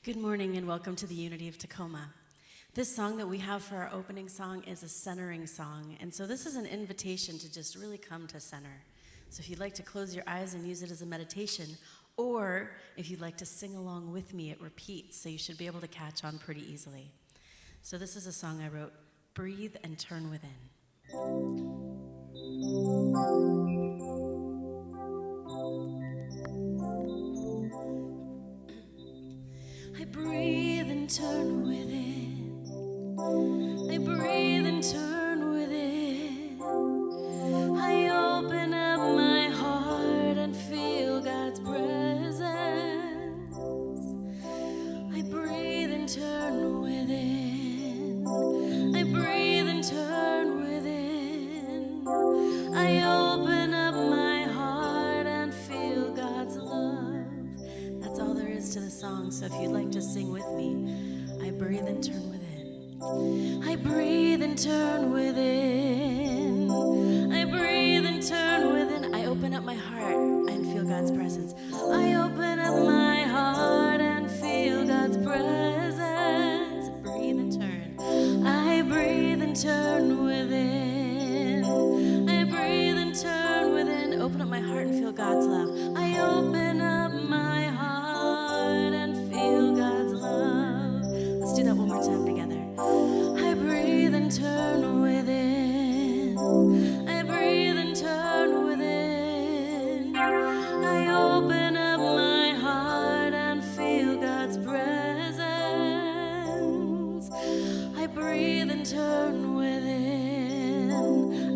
Good morning and welcome to the Unity of Tacoma. This song that we have for our opening song is a centering song, and so this is an invitation to just really come to center. So if you'd like to close your eyes and use it as a meditation, or if you'd like to sing along with me, it repeats, so you should be able to catch on pretty easily. So this is a song I wrote, Breathe and Turn Within. I breathe and turn within. I breathe and turn within. I open up my heart and feel God's presence. I breathe and turn within. I breathe and turn within. I open up my heart and feel God's love. That's all there is to the song, so if you'd like to sing with me, I breathe and turn within. I breathe and turn within. I breathe and turn within. I open up my heart and feel God's presence. I open up my heart and feel God's presence. Breathe and turn. I breathe and turn within. I breathe and turn within. Open up my heart and feel God's love. I open up my heart and feel God's love. Let's do that one more time together. I breathe and turn within. I breathe and turn within. I open up my heart and feel God's presence. I breathe and turn within.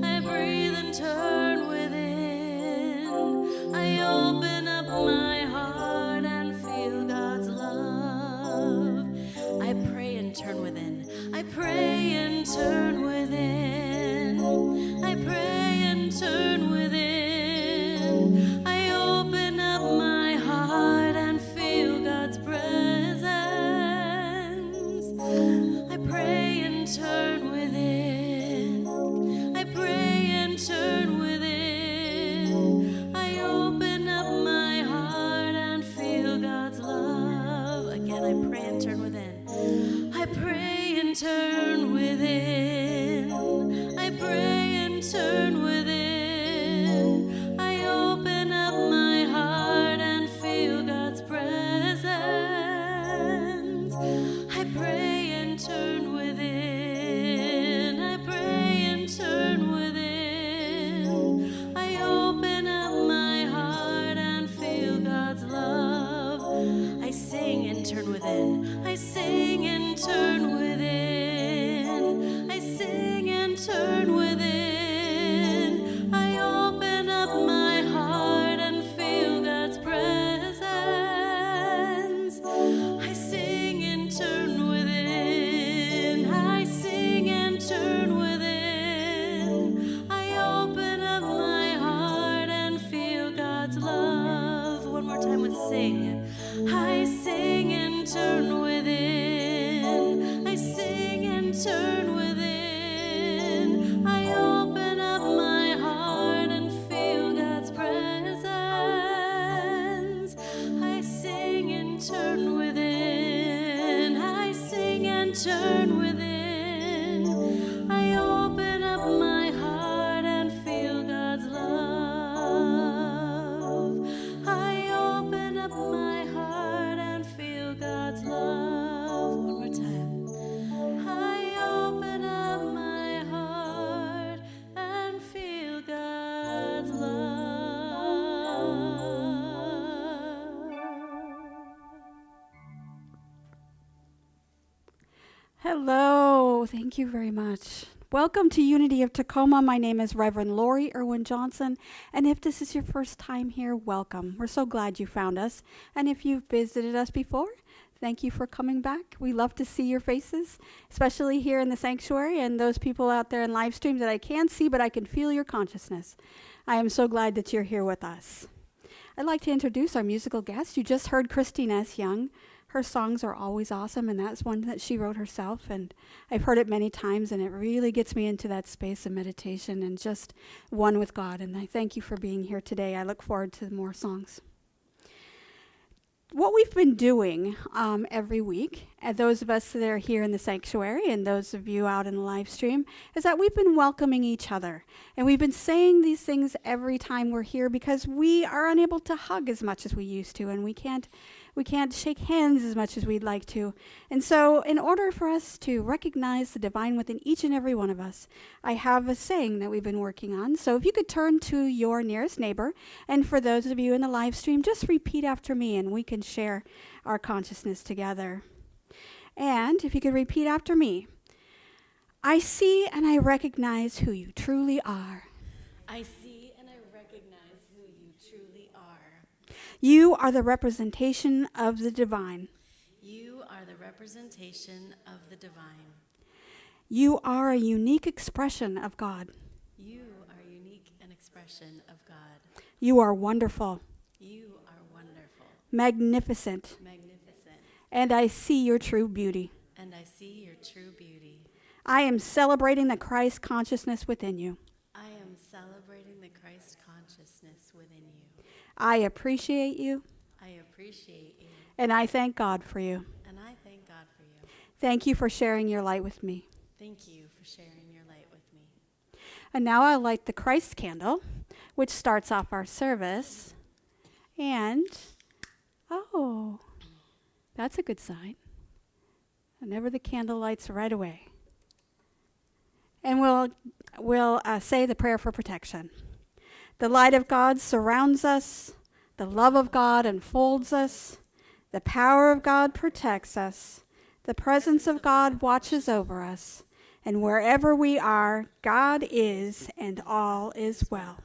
I breathe and turn within. I open up my heart and feel God's love. I pray and turn within. I pray and turn within. I pray and turn within. I open up my heart and feel God's presence. I pray and turn within. I pray and turn within. I open up my heart and feel God's love. Again, I pray and turn within. I pray and turn within. I pray and turn within. I open up my heart and feel God's presence. I pray and turn within. I pray and turn within. I open up my heart and feel God's love. I sing and turn within. I sing and turn within. I sing and turn within. I open up my heart and feel God's presence. I sing and turn within. I sing and turn within. I open up my heart and feel God's love. One more time with sing. I sing and turn within. I sing and turn within. I open up my heart and feel God's presence. I sing and turn within. I sing and turn within. I open up my heart and feel God's love. I open up my heart and feel God's love. One more time. I open up my heart and feel God's love. Hello, thank you very much. Welcome to Unity of Tacoma. My name is Reverend Lori Erwin Johnson, and if this is your first time here, welcome. We're so glad you found us, and if you've visited us before, thank you for coming back. We love to see your faces, especially here in the sanctuary and those people out there in live stream that I can't see, but I can feel your consciousness. I am so glad that you're here with us. I'd like to introduce our musical guest. You just heard ChristineEss Young. Her songs are always awesome, and that's one that she wrote herself, and I've heard it many times, and it really gets me into that space of meditation and just one with God, and I thank you for being here today. I look forward to more songs. what we've been doing every week, and those of us that are here in the sanctuary and those of you out in the live stream, is that we've been welcoming each other. And we've been saying these things every time we're here because we are unable to hug as much as we used to, and we can't shake hands as much as we'd like to. And so in order for us to recognize the divine within each and every one of us, I have a saying that we've been working on. So if you could turn to your nearest neighbor, and for those of you in the live stream, just repeat after me and we can share our consciousness together. And if you could repeat after me, I see and I recognize who you truly are. I see and I recognize who you truly are. You are the representation of the divine. You are the representation of the divine. You are a unique expression of God. You are unique an expression of God. You are wonderful. You are wonderful. Magnificent. Magnificent. And I see your true beauty. And I see your true beauty. I am celebrating the Christ consciousness within you. I am celebrating the Christ consciousness within you. I appreciate you. I appreciate you. And I thank God for you. And I thank God for you. Thank you for sharing your light with me. Thank you for sharing your light with me. And now I'll light the Christ candle, which starts off our service. And, oh, that's a good sign. Whenever the candle lights right away. And we'll say the prayer for protection. The light of God surrounds us. The love of God enfolds us. The power of God protects us. The presence of God watches over us. And wherever we are, God is, and all is well.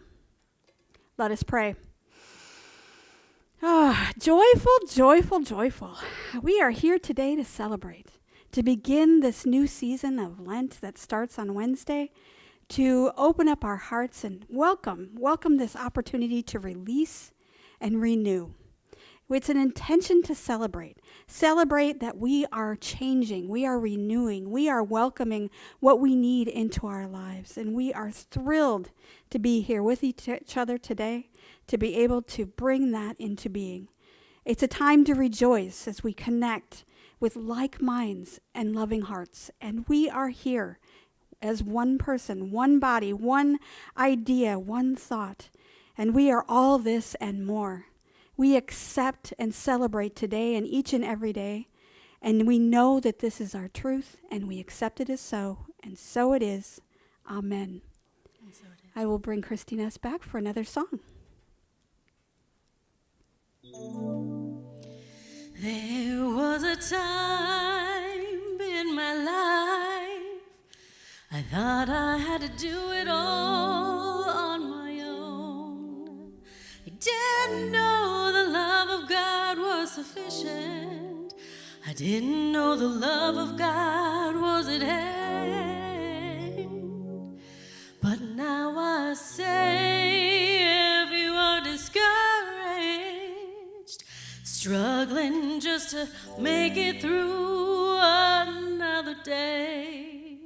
Let us pray. Joyful, joyful, joyful. We are here today to celebrate, to begin this new season of Lent that starts on Wednesday, to open up our hearts and welcome this opportunity to release and renew. It's an intention to celebrate that we are changing, we are renewing, we are welcoming what we need into our lives. And we are thrilled to be here with each other today, to be able to bring that into being. It's a time to rejoice as we connect with like minds and loving hearts. And we are here as one person, one body, one idea, one thought. And we are all this and more. We accept and celebrate today and each and every day. And we know that this is our truth, and we accept it as so, and so it is. Amen. And so it is. I will bring ChristineEss back for another song. There was a time in my life I thought I had to do it all on my own. I didn't know the love of God was sufficient. I didn't know the love of God was at hand. But now I say, if you are discouraged, struggling just to make it through another day,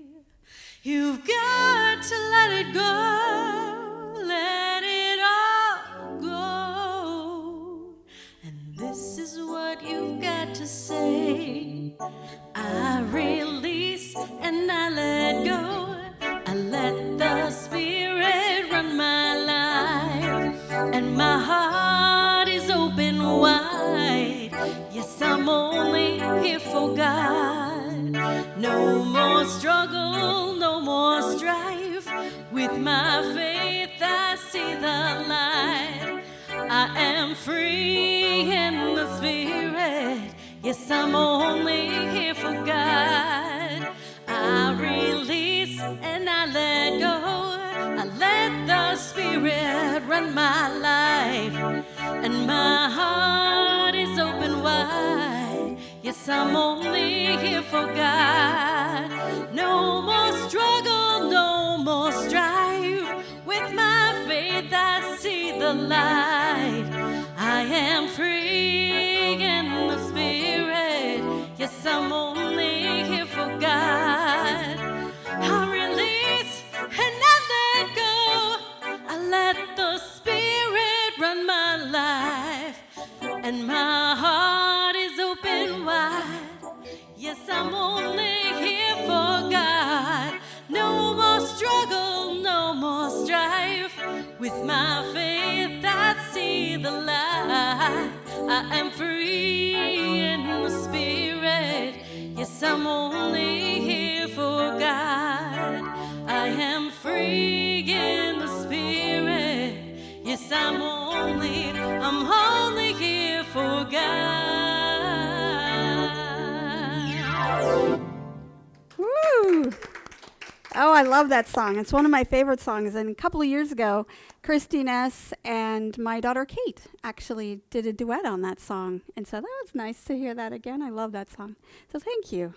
you've got to let it go, let it all go. And this is what you've got to say: I release and I let go. I let the Spirit run my life, and my heart is open wide. Yes, I'm only here for God. No more struggle, no more strife. With my faith I see the light. I am free in the Spirit. Yes, I'm only here for God. I release and I let go. I let the Spirit run my life, and my heart is open wide. Yes, I'm only here for God. No more struggle, no more strife. With my faith I see the light. I am free in the Spirit. Yes, I'm only here for God. I release and I let go. I let the Spirit run my life, and my heart I am free in the spirit. Yes, I'm only here for God. I am free in the spirit. Yes, I'm only here for God. Woo! Oh, I love that song. It's one of my favorite songs. And a couple of years ago, ChristineEss and my daughter Kate actually did a duet on that song. And so that was nice to hear that again. I love that song. So thank you.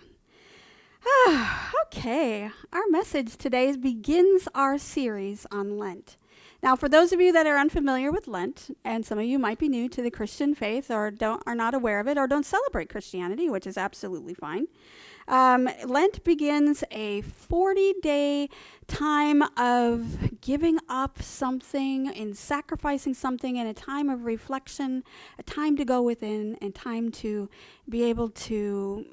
Okay, our message today begins our series on Lent. Now, for those of you that are unfamiliar with Lent, and some of you might be new to the Christian faith or are not aware of it or don't celebrate Christianity, which is absolutely fine, Lent begins a 40-day time of giving up something and sacrificing something, and a time of reflection, a time to go within, and time to be able to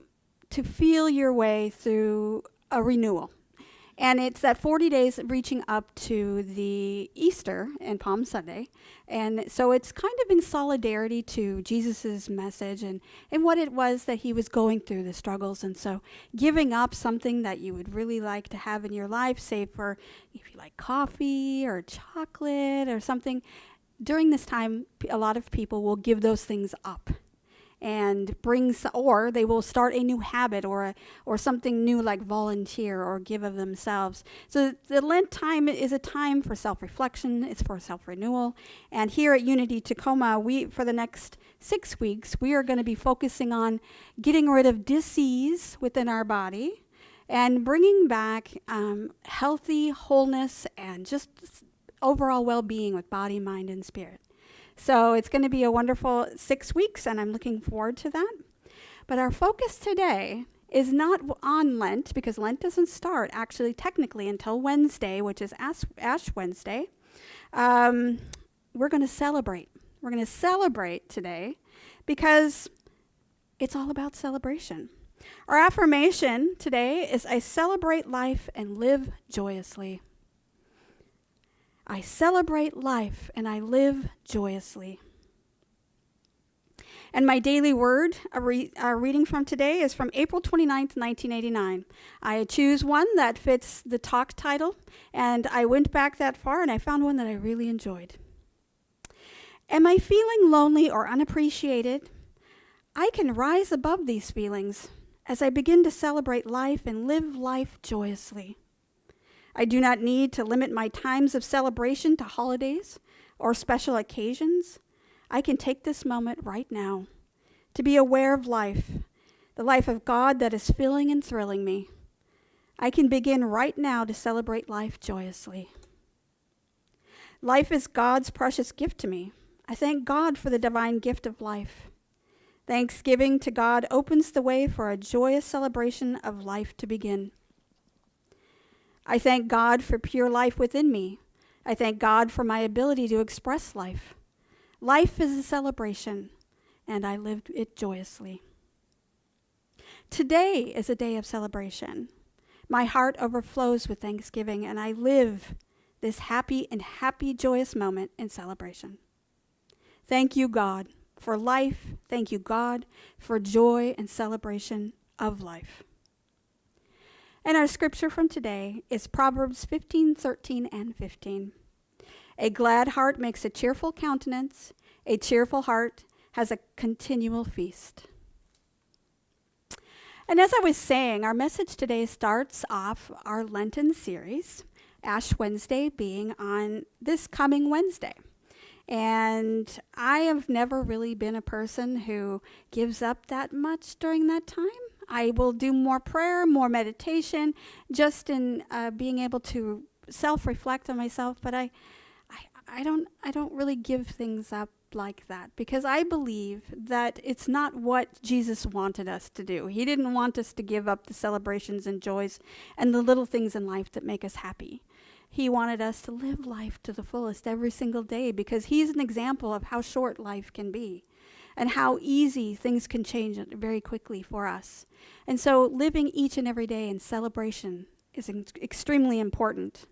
feel your way through a renewal. And it's that 40 days reaching up to the Easter and Palm Sunday. And so it's kind of in solidarity to Jesus's message and what it was that he was going through, the struggles. And so giving up something that you would really like to have in your life, say for if you like coffee or chocolate or something, during this time, a lot of people will give those things up. And or they will start a new habit or something new like volunteer or give of themselves. So the Lent time is a time for self-reflection. It's for self-renewal. And here at Unity Tacoma, for the next 6 weeks, we are going to be focusing on getting rid of disease within our body and bringing back healthy wholeness and just overall well-being with body, mind, and spirit. So it's going to be a wonderful 6 weeks, and I'm looking forward to that. But our focus today is not on Lent, because Lent doesn't start actually technically until Wednesday, which is Ash Wednesday. We're going to celebrate. We're going to celebrate today because it's all about celebration. Our affirmation today is, I celebrate life and live joyously. I celebrate life and I live joyously. And my daily word, our reading from today is from April 29th, 1989. I choose one that fits the talk title, and I went back that far and I found one that I really enjoyed. Am I feeling lonely or unappreciated? I can rise above these feelings as I begin to celebrate life and live life joyously. I do not need to limit my times of celebration to holidays or special occasions. I can take this moment right now to be aware of life, the life of God that is filling and thrilling me. I can begin right now to celebrate life joyously. Life is God's precious gift to me. I thank God for the divine gift of life. Thanksgiving to God opens the way for a joyous celebration of life to begin. I thank God for pure life within me. I thank God for my ability to express life. Life is a celebration, and I lived it joyously. Today is a day of celebration. My heart overflows with thanksgiving, and I live this happy, joyous moment in celebration. Thank you, God, for life. Thank you, God, for joy and celebration of life. And our scripture from today is Proverbs 15:13 and 15. A glad heart makes a cheerful countenance. A cheerful heart has a continual feast. And as I was saying, our message today starts off our Lenten series, Ash Wednesday being on this coming Wednesday. And I have never really been a person who gives up that much during that time. I will do more prayer, more meditation, just in being able to self-reflect on myself. But I don't really give things up like that, because I believe that it's not what Jesus wanted us to do. He didn't want us to give up the celebrations and joys and the little things in life that make us happy. He wanted us to live life to the fullest every single day, because he's an example of how short life can be and how easy things can change very quickly for us. And so living each and every day in celebration is extremely important.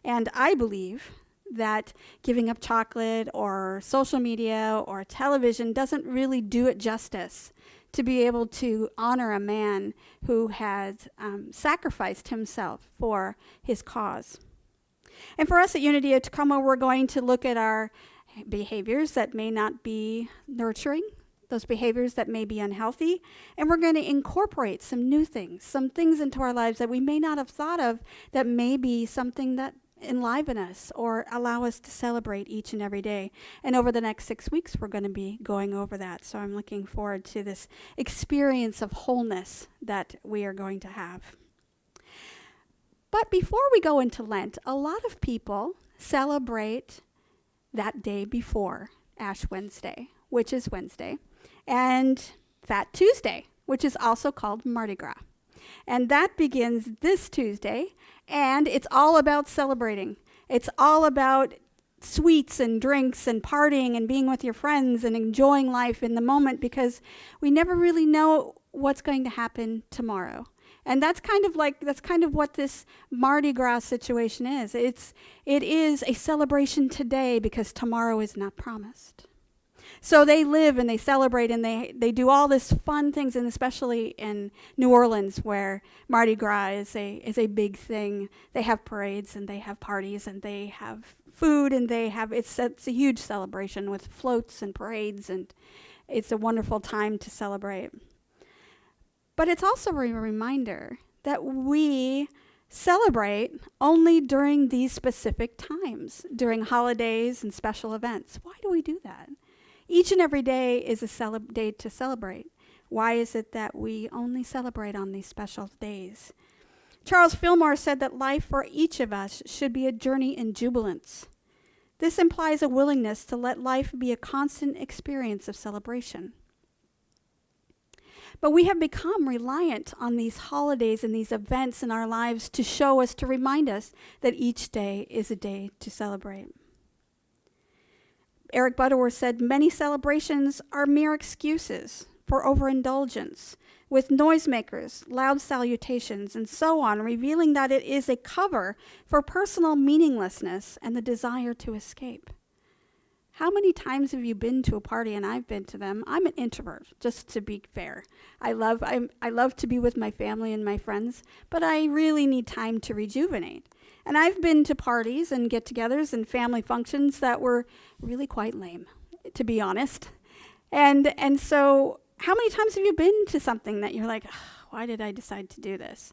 And I believe that giving up chocolate or social media or television doesn't really do it justice to be able to honor a man who has sacrificed himself for his cause. And for us at Unity of Tacoma, we're going to look at our behaviors that may not be nurturing, those behaviors that may be unhealthy, and we're going to incorporate some new things, some things into our lives that we may not have thought of that may be something that enliven us or allow us to celebrate each and every day. And over the next 6 weeks, we're going to be going over that. So I'm looking forward to this experience of wholeness that we are going to have. But before we go into Lent, a lot of people celebrate that day before Ash Wednesday, which is Wednesday, and Fat Tuesday, which is also called Mardi Gras. And that begins this Tuesday, and it's all about celebrating. It's all about sweets and drinks and partying and being with your friends and enjoying life in the moment, because we never really know what's going to happen tomorrow. And that's kind of what this Mardi Gras situation is. It is a celebration today because tomorrow is not promised. So they live and they celebrate and they do all this fun things, and especially in New Orleans where Mardi Gras is a big thing. They have parades and they have parties and they have food and it's a huge celebration with floats and parades, and it's a wonderful time to celebrate. But it's also a reminder that we celebrate only during these specific times, during holidays and special events. Why do we do that? Each and every day is a day to celebrate. Why is it that we only celebrate on these special days? Charles Fillmore said that life for each of us should be a journey in jubilance. This implies a willingness to let life be a constant experience of celebration. But we have become reliant on these holidays and these events in our lives to show us, to remind us that each day is a day to celebrate. Eric Butterworth said, many celebrations are mere excuses for overindulgence, with noisemakers, loud salutations, and so on, revealing that it is a cover for personal meaninglessness and the desire to escape. How many times have you been to a party? And I've been to them. I'm an introvert, just to be fair. I love to be with my family and my friends, but I really need time to rejuvenate. And I've been to parties and get-togethers and family functions that were really quite lame, to be honest. And so how many times have you been to something that you're like, why did I decide to do this?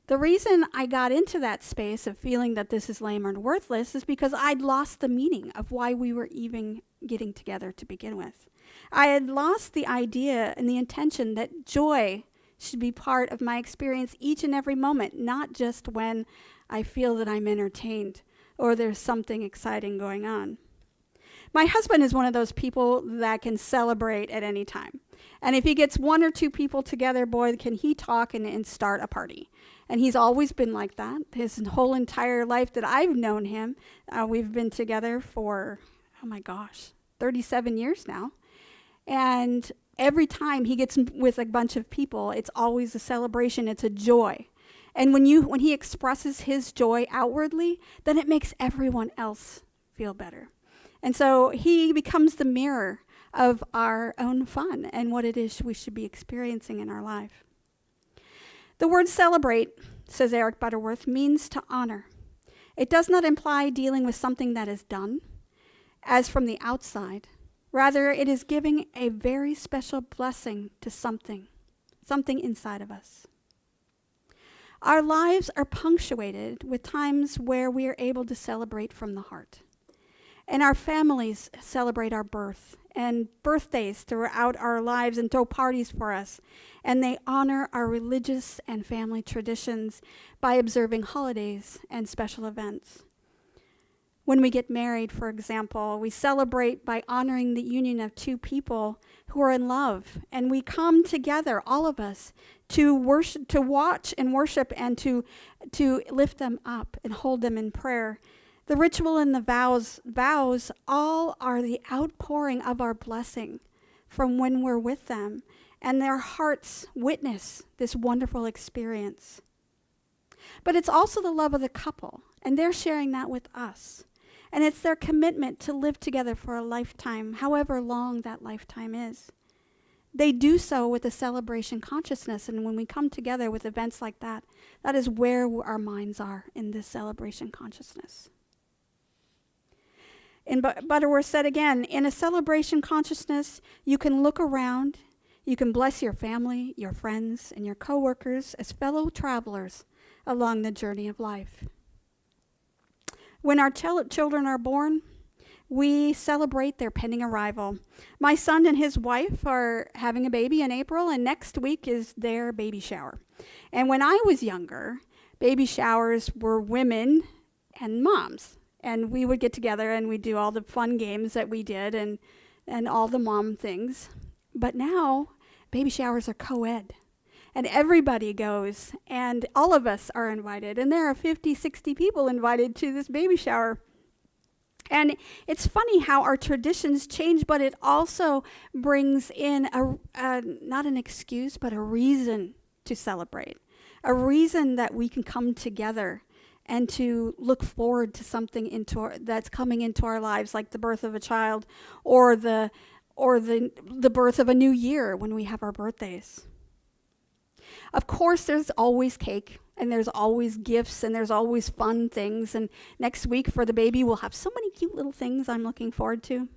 The reason I got into that space of feeling that this is lame or worthless is because I'd lost the meaning of why we were even getting together to begin with. I had lost the idea and the intention that joy should be part of my experience each and every moment, not just when I feel that I'm entertained or there's something exciting going on. My husband is one of those people that can celebrate at any time. And if he gets one or two people together, boy, can he talk and start a party. And he's always been like that. His whole entire life that I've known him, we've been together for, 37 years now. And every time he gets with a bunch of people, it's always a celebration. It's a joy. And when he expresses his joy outwardly, then it makes everyone else feel better. And so he becomes the mirror of our own fun and what it is we should be experiencing in our life. The word celebrate, says Eric Butterworth, means to honor. It does not imply dealing with something that is done, as from the outside. Rather, it is giving a very special blessing to something inside of us. Our lives are punctuated with times where we are able to celebrate from the heart. And our families celebrate our birth and birthdays throughout our lives and throw parties for us. And they honor our religious and family traditions by observing holidays and special events. When we get married, for example, we celebrate by honoring the union of two people who are in love. And we come together, all of us, to worship, to watch and worship and to lift them up and hold them in prayer. The ritual and the vows all are the outpouring of our blessing from when we're with them, and their hearts witness this wonderful experience. But it's also the love of the couple, and they're sharing that with us. And it's their commitment to live together for a lifetime, however long that lifetime is. They do so with a celebration consciousness, and when we come together with events like that, that is where our minds are in this celebration consciousness. And Butterworth said again, in a celebration consciousness, you can look around, you can bless your family, your friends, and your coworkers as fellow travelers along the journey of life. When our children are born, we celebrate their pending arrival. My son and his wife are having a baby in April, and next week is their baby shower. And when I was younger, baby showers were women and moms. And we would get together and we'd do all the fun games that we did and all the mom things. But now, baby showers are co-ed. And everybody goes, and all of us are invited. And there are 50, 60 people invited to this baby shower. And it's funny how our traditions change, but it also brings in not an excuse, but a reason to celebrate. A reason that we can come together and to look forward to something that's coming into our lives, like the birth of a child or the birth of a new year when we have our birthdays. Of course, there's always cake, and there's always gifts, and there's always fun things. And next week for the baby, we'll have so many cute little things I'm looking forward to.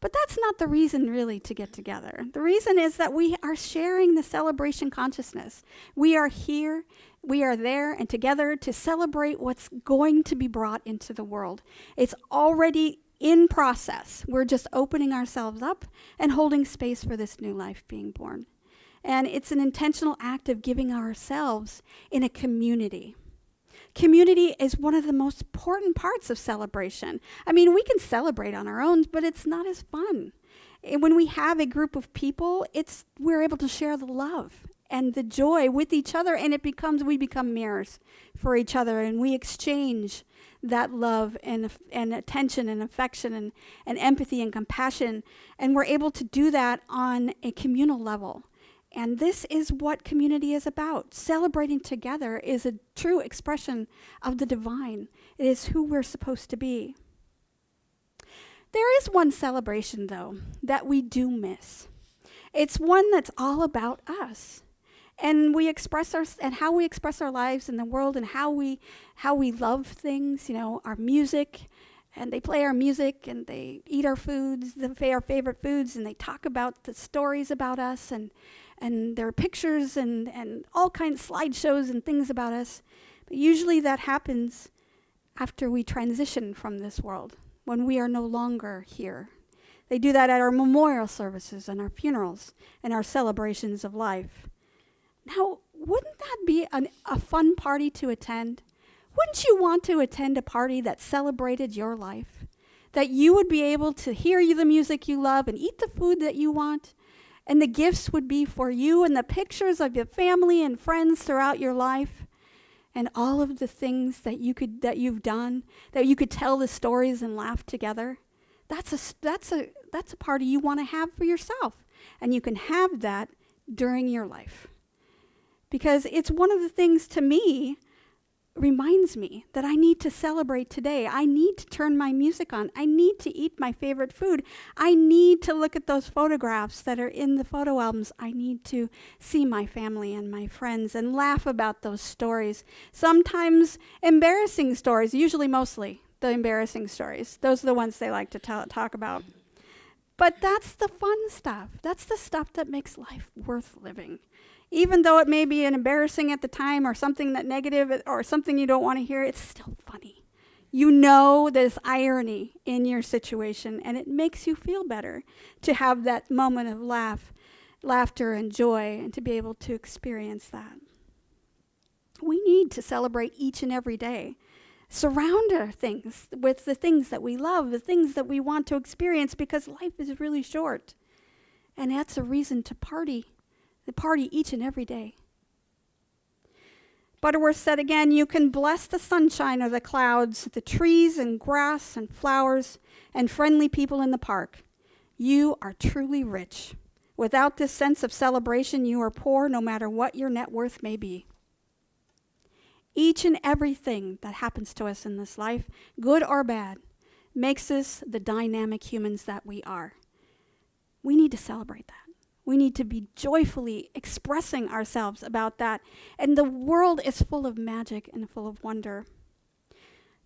But that's not the reason really to get together. The reason is that we are sharing the celebration consciousness. We are here, we are there, and together to celebrate what's going to be brought into the world. It's already in process. We're just opening ourselves up and holding space for this new life being born. And it's an intentional act of giving ourselves in a community. Community is one of the most important parts of celebration. I mean, we can celebrate on our own, but it's not as fun. And when we have a group of people, we're able to share the love and the joy with each other, and we become mirrors for each other, and we exchange that love and attention and affection and empathy and compassion, and we're able to do that on a communal level. And this is what community is about. Celebrating together is a true expression of the divine. It is who we're supposed to be. There is one celebration, though, that we do miss. It's one that's all about us. And how we express our lives in the world, and how we love things, our music. And they play our music, and they eat our foods, our favorite foods, and they talk about the stories about us, and there are pictures and all kinds of slideshows and things about us. But usually that happens after we transition from this world, when we are no longer here. They do that at our memorial services and our funerals and our celebrations of life. Now, wouldn't that be a fun party to attend? Wouldn't you want to attend a party that celebrated your life? That you would be able to hear the music you love and eat the food that you want? And the gifts would be for you, and the pictures of your family and friends throughout your life, and all of the things that you've done, that you could tell the stories and laugh together. That's a party you want to have for yourself, and you can have that during your life. Because it's one of the things, to me, reminds me that I need to celebrate today. I need to turn my music on. I need to eat my favorite food. I need to look at those photographs that are in the photo albums. I need to see my family and my friends and laugh about those stories. Sometimes embarrassing stories, usually mostly the embarrassing stories. Those are the ones they like to talk about. But that's the fun stuff. That's the stuff that makes life worth living. Even though it may be embarrassing at the time, or something that negative, or something you don't want to hear, it's still funny. You know there's irony in your situation, and it makes you feel better to have that moment of laughter and joy, and to be able to experience that. We need to celebrate each and every day. Surround our things with the things that we love, the things that we want to experience, because life is really short. And that's a reason to party each and every day. Butterworth said again, you can bless the sunshine or the clouds, the trees and grass and flowers and friendly people in the park. You are truly rich. Without this sense of celebration, you are poor, no matter what your net worth may be. Each and everything that happens to us in this life, good or bad, makes us the dynamic humans that we are. We need to celebrate that. We need to be joyfully expressing ourselves about that. And the world is full of magic and full of wonder.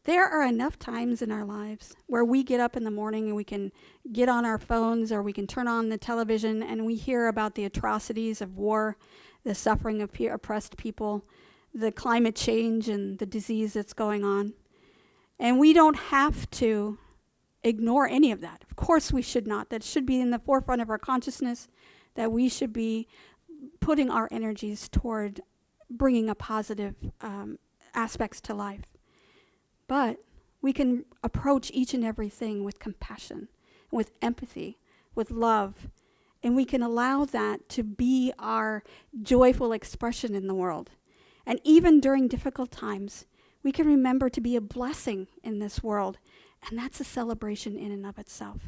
There are enough times in our lives where we get up in the morning and we can get on our phones or we can turn on the television and we hear about the atrocities of war, the suffering of oppressed people, the climate change and the disease that's going on. And we don't have to ignore any of that. Of course we should not. That should be in the forefront of our consciousness, that we should be putting our energies toward bringing a positive aspects to life. But we can approach each and everything with compassion, with empathy, with love, and we can allow that to be our joyful expression in the world. And even during difficult times, we can remember to be a blessing in this world, and that's a celebration in and of itself.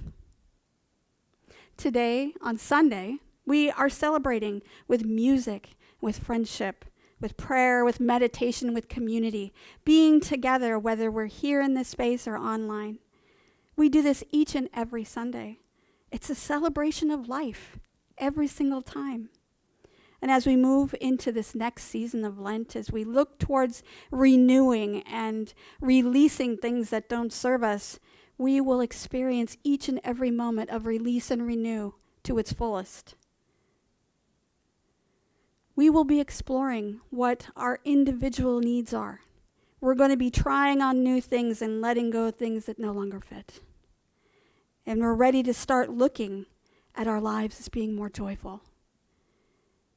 Today, on Sunday, we are celebrating with music, with friendship, with prayer, with meditation, with community, being together, whether we're here in this space or online. We do this each and every Sunday. It's a celebration of life every single time. And as we move into this next season of Lent, as we look towards renewing and releasing things that don't serve us, we will experience each and every moment of release and renew to its fullest. We will be exploring what our individual needs are. We're going to be trying on new things and letting go of things that no longer fit. And we're ready to start looking at our lives as being more joyful.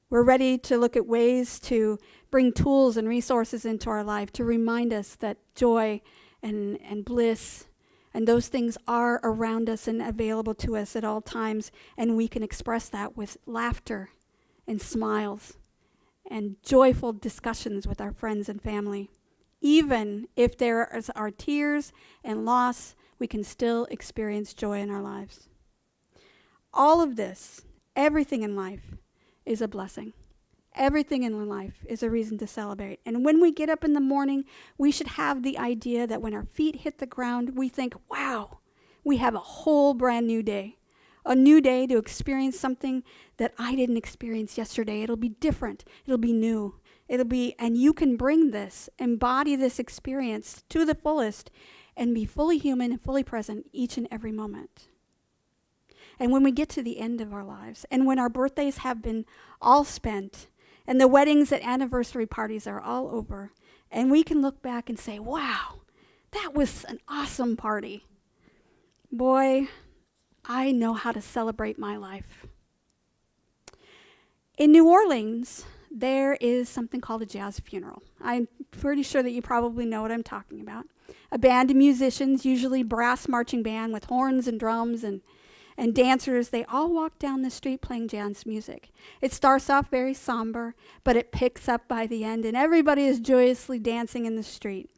We're ready to look at ways to bring tools and resources into our life to remind us that joy and bliss and those things are around us and available to us at all times, and we can express that with laughter and smiles and joyful discussions with our friends and family. Even if there are tears and loss, we can still experience joy in our lives. All of this, everything in life, is a blessing. Everything in life is a reason to celebrate. And when we get up in the morning, we should have the idea that when our feet hit the ground, we think, wow, we have a whole brand new day. A new day to experience something that I didn't experience yesterday. It'll be different. It'll be new. And you can bring this, embody this experience to the fullest, and be fully human and fully present each and every moment. And when we get to the end of our lives, and when our birthdays have been all spent, and the weddings and anniversary parties are all over, and we can look back and say, wow, that was an awesome party. Boy, I know how to celebrate my life. In New Orleans, there is something called a jazz funeral. I'm pretty sure that you probably know what I'm talking about. A band of musicians, usually brass marching band with horns and drums and dancers, they all walk down the street playing jazz music. It starts off very somber, but it picks up by the end, and everybody is joyously dancing in the street.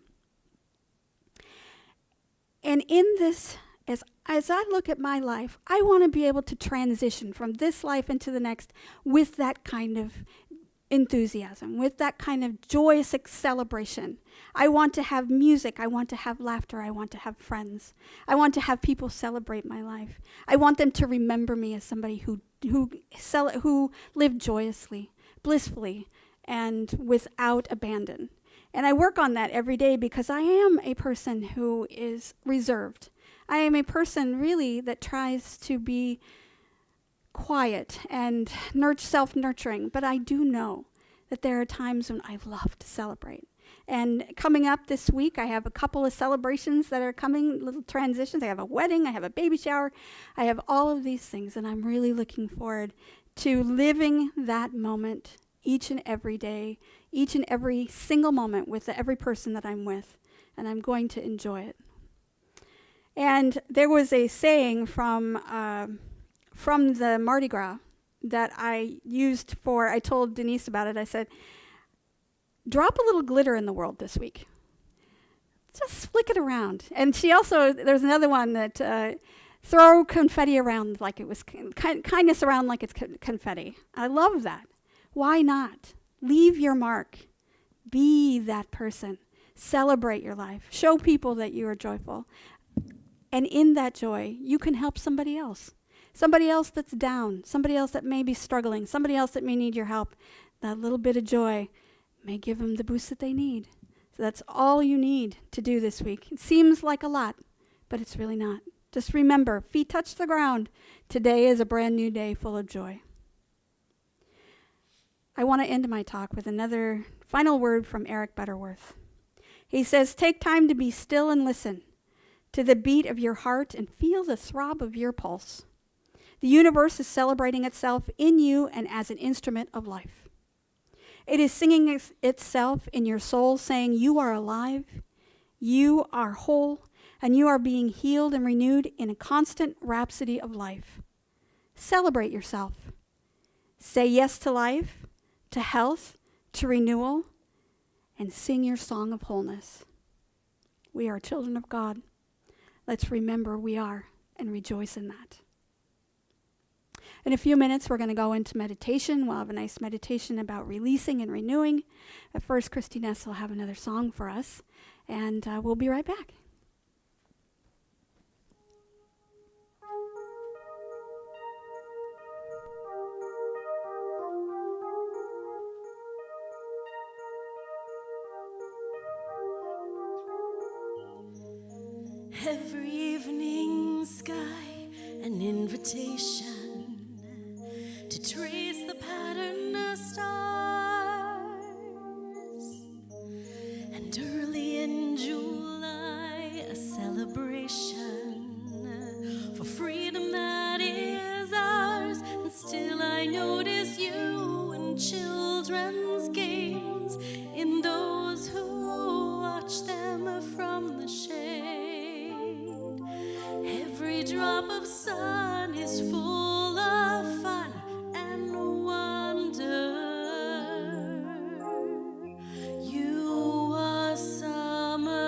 And in this, as I look at my life, I want to be able to transition from this life into the next with that kind of enthusiasm, with that kind of joyous celebration. I want to have music. I want to have laughter. I want to have friends. I want to have people celebrate my life. I want them to remember me as somebody who lived joyously, blissfully, and without abandon. And I work on that every day because I am a person who is reserved. I am a person really that tries to be quiet and self-nurturing, but I do know that there are times when I love to celebrate. And coming up this week, I have a couple of celebrations that are coming, little transitions. I have a wedding, I have a baby shower, I have all of these things, and I'm really looking forward to living that moment each and every day, each and every single moment with every person that I'm with, and I'm going to enjoy it. And there was a saying from the Mardi Gras that I used I told Denise about it. I said, drop a little glitter in the world this week. Just flick it around. And there's another one that throw confetti around like it was, kindness around like it's confetti. I love that. Why not? Leave your mark. Be that person. Celebrate your life. Show people that you are joyful. And in that joy, you can help somebody else. Somebody else that's down, somebody else that may be struggling, somebody else that may need your help. That little bit of joy may give them the boost that they need. So that's all you need to do this week. It seems like a lot, but it's really not. Just remember, feet touch the ground. Today is a brand new day full of joy. I want to end my talk with another final word from Eric Butterworth. He says, take time to be still and listen to the beat of your heart and feel the throb of your pulse. The universe is celebrating itself in you and as an instrument of life. It is singing itself in your soul, saying you are alive, you are whole, and you are being healed and renewed in a constant rhapsody of life. Celebrate yourself. Say yes to life, to health, to renewal, and sing your song of wholeness. We are children of God. Let's remember we are and rejoice in that. In a few minutes, we're going to go into meditation. We'll have a nice meditation about releasing and renewing. But first, ChristineEss will have another song for us, and we'll be right back. Every evening sky, an invitation to trace the pattern of stars. And early in July, a celebration for freedom that is ours. And still I notice you in children's games, in those who watch them from the shade. Every drop of sun is full of fun and wonder. You are summer.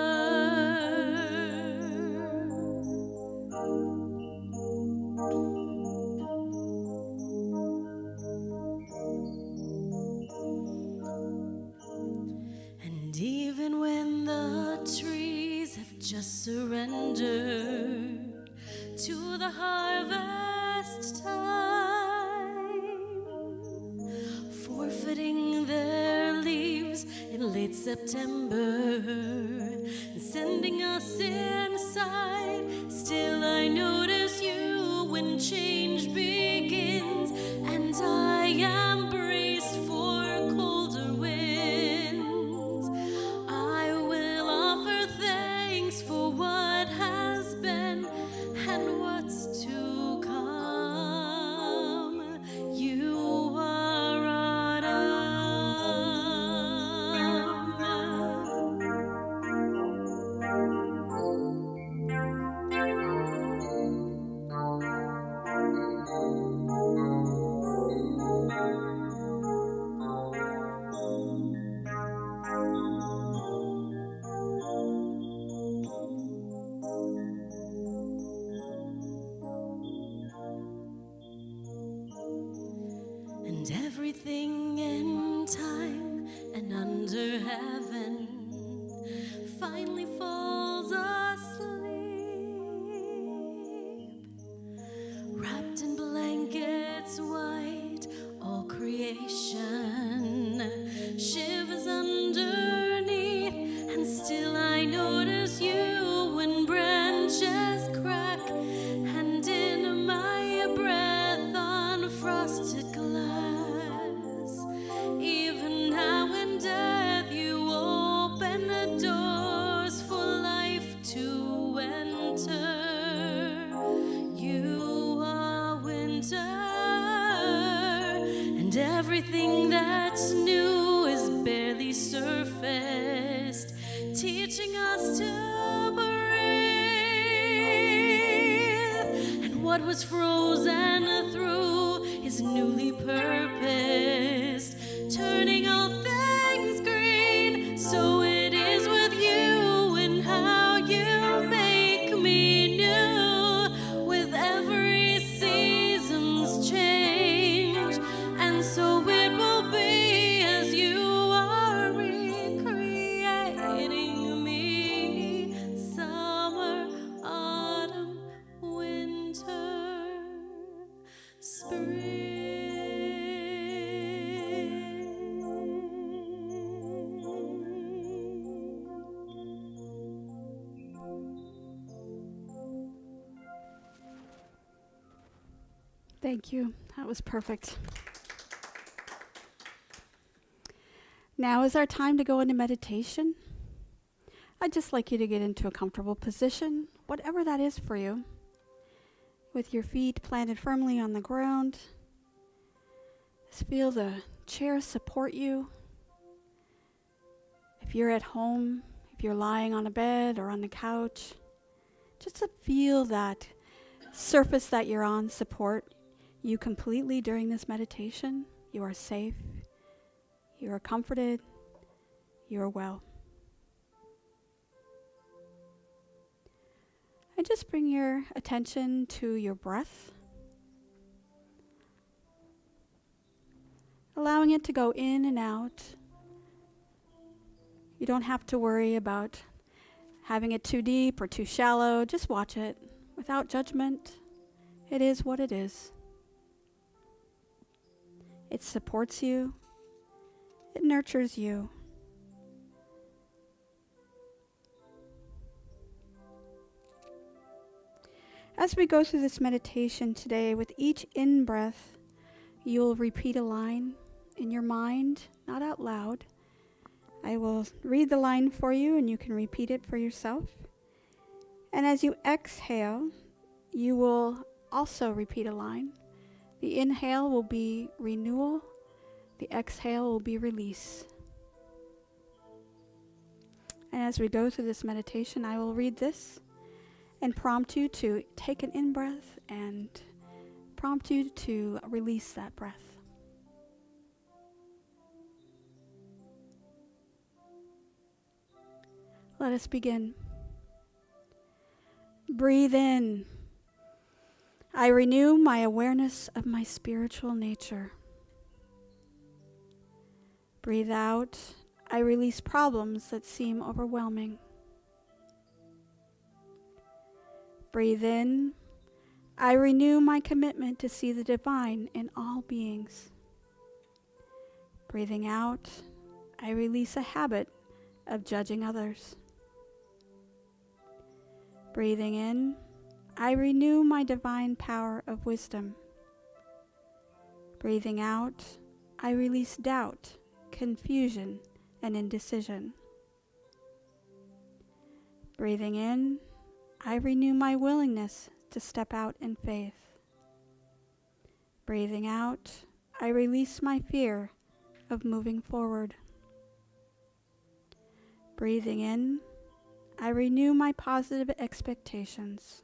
And even when the trees have just surrendered to the harvest time, forfeiting their leaves in late September and sending us inside, still I notice you when change begins, and I am braced for colder winds. I will offer thanks for what has been and what's to come. You are and everything in time and under heaven finally falls asleep, wrapped in blankets white, all creation shivers underneath, and still I notice you when branches crack, and in my breath on frosted glass, even now in death you open the doors for life to enter. You are winter, and everything that's new is barely surfaced, teaching us to breathe, and what was frozen through is newly purposed, turning all things green. So it is with you and how you make me new, with every season's change, and so it will be as you are recreating me, summer, autumn, Thank you. That was perfect. Now is our time to go into meditation. I'd just like you to get into a comfortable position, whatever that is for you, with your feet planted firmly on the ground. Just feel the chair support you. If you're at home, if you're lying on a bed or on the couch, just to feel that surface that you're on support you completely during this meditation. You are safe. You are comforted. You are well. And just bring your attention to your breath, allowing it to go in and out. You don't have to worry about having it too deep or too shallow. Just watch it without judgment. It is what it is. It supports you. It nurtures you. As we go through this meditation today, with each in-breath, you'll repeat a line in your mind, not out loud. I will read the line for you, and you can repeat it for yourself. And as you exhale, you will also repeat a line. The inhale will be renewal. The exhale will be release. And as we go through this meditation, I will read this and prompt you to take an in-breath and prompt you to release that breath. Let us begin. Breathe in. I renew my awareness of my spiritual nature. Breathe out. I release problems that seem overwhelming. Breathe in. I renew my commitment to see the divine in all beings. Breathing out, I release a habit of judging others. Breathing in, I renew my divine power of wisdom. Breathing out, I release doubt, confusion, and indecision. Breathing in, I renew my willingness to step out in faith. Breathing out, I release my fear of moving forward. Breathing in, I renew my positive expectations.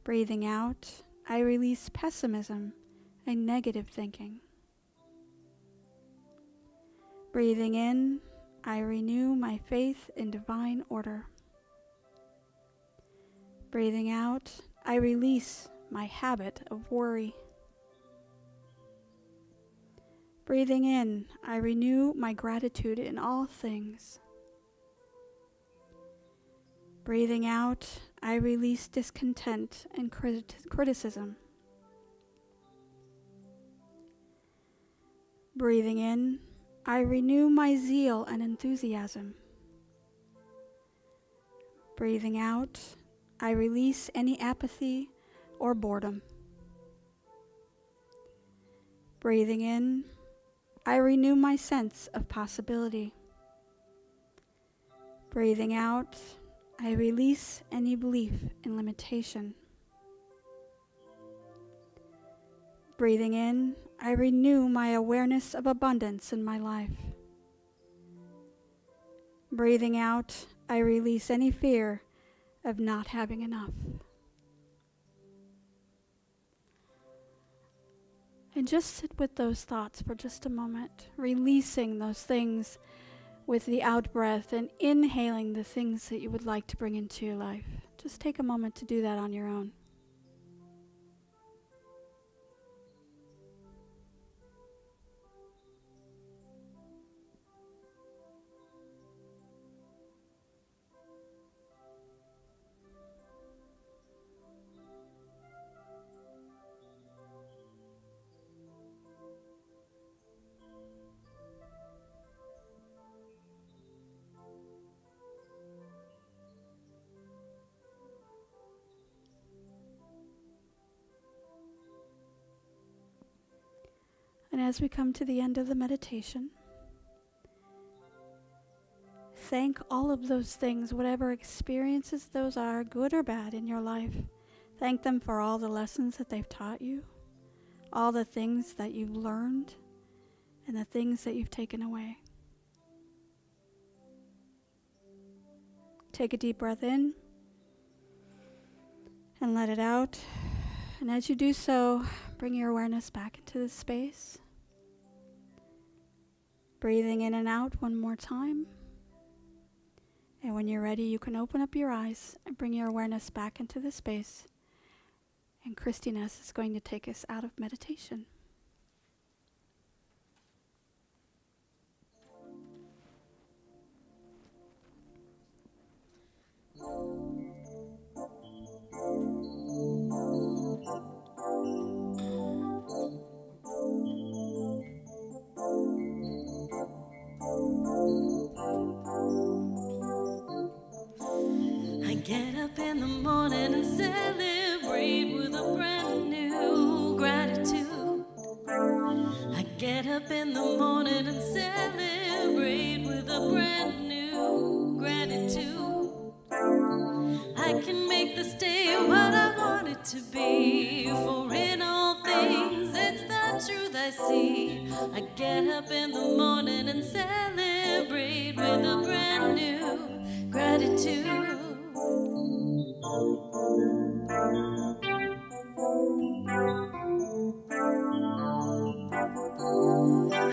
Breathing out, I release pessimism and negative thinking. Breathing in, I renew my faith in divine order. Breathing out, I release my habit of worry. Breathing in, I renew my gratitude in all things. Breathing out, I release discontent and criticism. Breathing in, I renew my zeal and enthusiasm. Breathing out, I release any apathy or boredom. Breathing in, I renew my sense of possibility. Breathing out, I release any belief in limitation. Breathing in, I renew my awareness of abundance in my life. Breathing out, I release any fear of not having enough. And just sit with those thoughts for just a moment, releasing those things with the out breath and inhaling the things that you would like to bring into your life. Just take a moment to do that on your own. And as we come to the end of the meditation, thank all of those things, whatever experiences those are, good or bad in your life. Thank them for all the lessons that they've taught you, all the things that you've learned, and the things that you've taken away. Take a deep breath in and let it out. And as you do so, bring your awareness back into this space. Breathing in and out one more time. And when you're ready, you can open up your eyes and bring your awareness back into the space. And ChristineEss is going to take us out of meditation. I get up in the morning and celebrate with a brand new gratitude. I get up in the morning and celebrate with a brand new gratitude. I can make this day what I want it to be, for in all things it's the truth I see. I get up in the morning and celebrate with a brand new gratitude.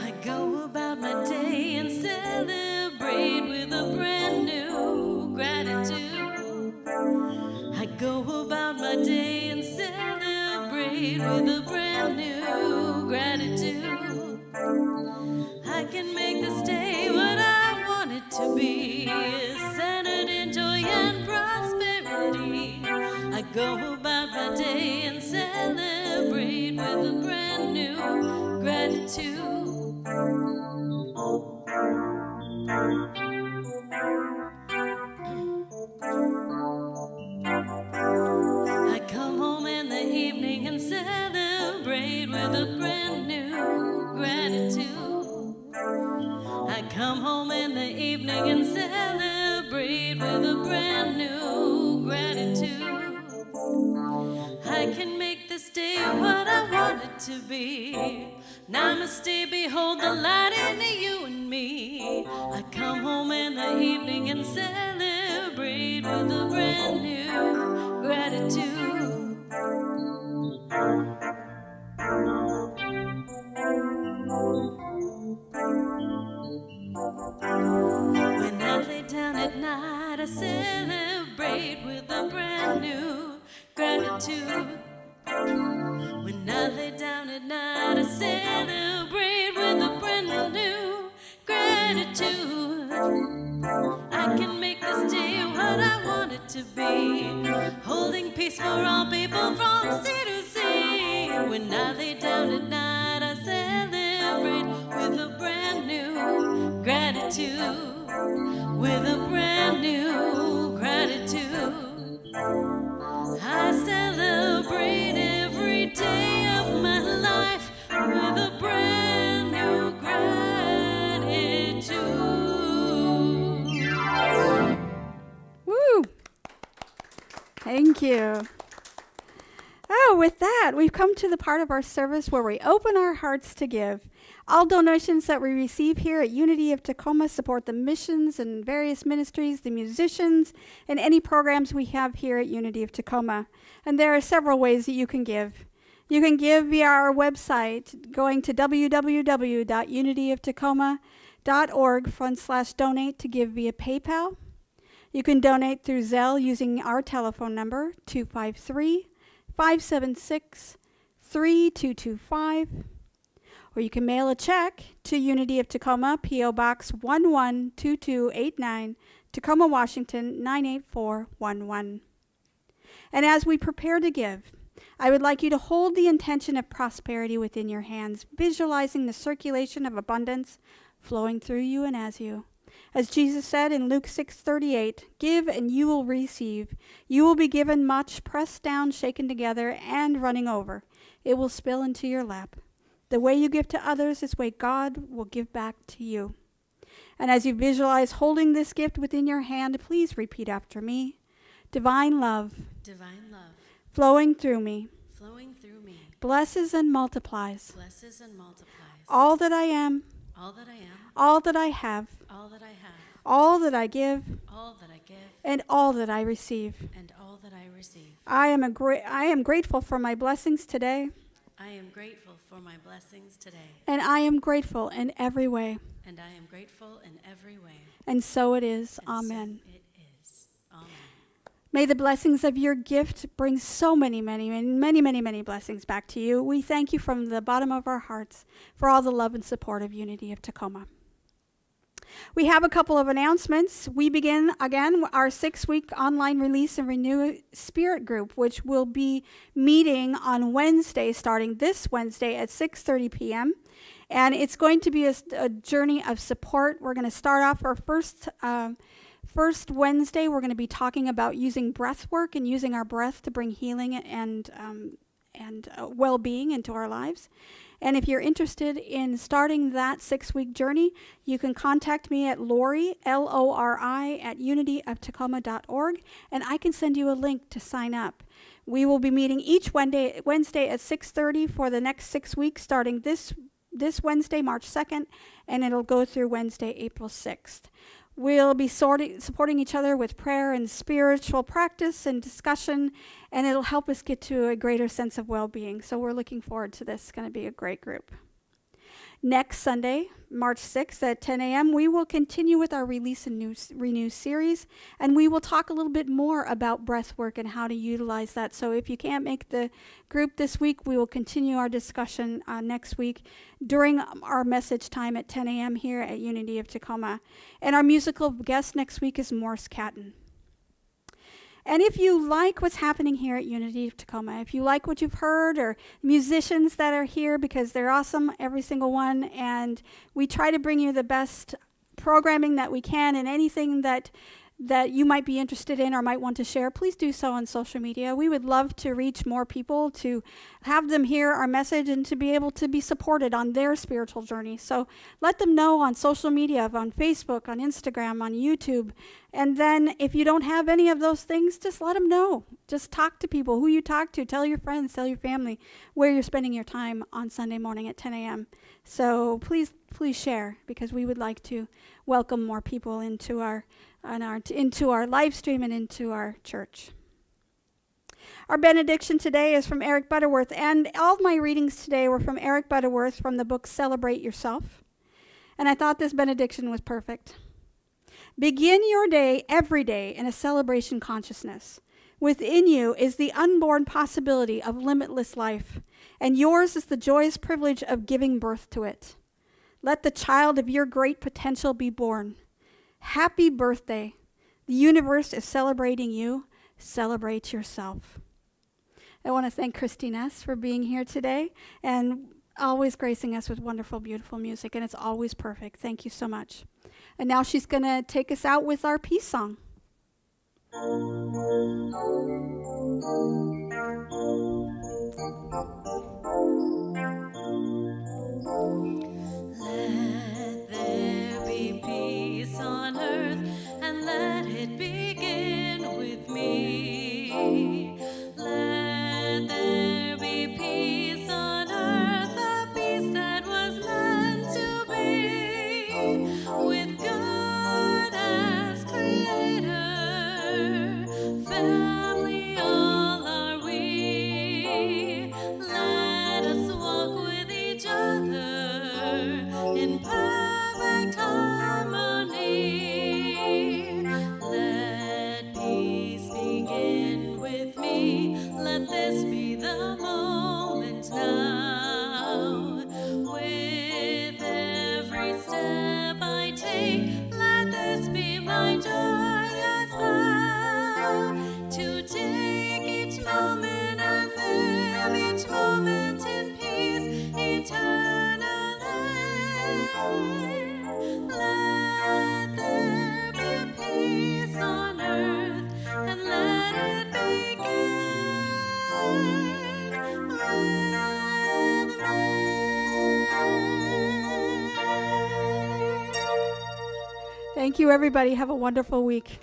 I go about my day and celebrate with a brand new gratitude. I go about my day and celebrate with a brand new gratitude. I can make this day what I want it to be, centered in joy and prosperity. I go about my day and celebrate with a brand new gratitude. I come home in the evening and celebrate with a brand new gratitude. I come home in the evening and celebrate with a brand new gratitude. I can make this day what I want it to be. Namaste, behold the light in you and me. I come home in the evening and celebrate with a brand new gratitude. When I lay down at night, I celebrate with a brand new gratitude. When I lay down at night, I celebrate with a brand new gratitude. I can make this day what I want it to be, holding peace for all people from sea to sea. When I lay down at night, I celebrate with a brand new gratitude. With a brand new gratitude, I celebrate every day of my life with a brand new gratitude. Woo! Thank you. Oh, with that, we've come to the part of our service where we open our hearts to give. All donations that we receive here at Unity of Tacoma support the missions and various ministries, the musicians, and any programs we have here at Unity of Tacoma. And there are several ways that you can give. You can give via our website, going to www.unityoftacoma.org/donate to give via PayPal. You can donate through Zelle using our telephone number, 253-576-3225. Or you can mail a check to Unity of Tacoma, P.O. Box 112289, Tacoma, Washington, 98411. And as we prepare to give, I would like you to hold the intention of prosperity within your hands, visualizing the circulation of abundance flowing through you and as you. As Jesus said in Luke 6:38, "Give and you will receive. You will be given much, pressed down, shaken together, and running over. It will spill into your lap." The way you give to others is the way God will give back to you. And as you visualize holding this gift within your hand, please repeat after me. Divine love, flowing through me, blesses and multiplies all that I am, all that I have, all that I give, and all that I receive. I am grateful for my blessings today. And I am grateful in every way. And so it is. Amen. May the blessings of your gift bring so many blessings back to you. We thank you from the bottom of our hearts for all the love and support of Unity of Tacoma. We have a couple of announcements. We begin again our 6-week online release and renew spirit group, which will be meeting on Wednesday, starting this Wednesday at 6:30 p.m. And it's going to be a journey of support. We're going to start off our first Wednesday. We're going to be talking about using breath work and using our breath to bring healing and well-being into our lives. And if you're interested in starting that 6-week journey, you can contact me at Lori, Lori, at unityoftacoma.org, and I can send you a link to sign up. We will be meeting each Wednesday at 6:30 for the next 6 weeks, starting this Wednesday, March 2nd, and it'll go through Wednesday, April 6th. We'll be supporting each other with prayer and spiritual practice and discussion, and it'll help us get to a greater sense of well-being. So we're looking forward to this. It's going to be a great group. Next Sunday, March 6th at 10 a.m., we will continue with our Release and Renew series, and we will talk a little bit more about breath work and how to utilize that. So if you can't make the group this week, we will continue our discussion next week during our message time at 10 a.m. here at Unity of Tacoma. And our musical guest next week is Morse Catton. And if you like what's happening here at Unity of Tacoma, if you like what you've heard, or musicians that are here, because they're awesome, every single one, and we try to bring you the best programming that we can, and anything that you might be interested in or might want to share, please do so on social media. We would love to reach more people, to have them hear our message and to be able to be supported on their spiritual journey. So let them know on social media, on Facebook, on Instagram, on YouTube. And then if you don't have any of those things, just let them know. Just talk to people, who you talk to. Tell your friends, tell your family where you're spending your time on Sunday morning at 10 a.m. So please share, because we would like to welcome more people into our live stream and into our church. Our benediction today is from Eric Butterworth, and all of my readings today were from Eric Butterworth from the book Celebrate Yourself. And I thought this benediction was perfect. Begin your day every day in a celebration consciousness. Within you is the unborn possibility of limitless life, and yours is the joyous privilege of giving birth to it. Let the child of your great potential be born. Happy birthday. The universe is celebrating you. Celebrate yourself. I want to thank ChristineEss for being here today and always gracing us with wonderful, beautiful music, and it's always perfect. Thank you so much. And now she's going to take us out with our peace song. Let there be peace on earth, and let it begin with me. Let there be peace on earth, the peace that was meant to be, with God as creator, family all are we. Let us walk with each other in perfect harmony. Let peace begin with me. Let this be the moment now. With every step I take, let this be my joyous vow, to take each moment and live each moment in peace eternally. Thank you, everybody. Have a wonderful week.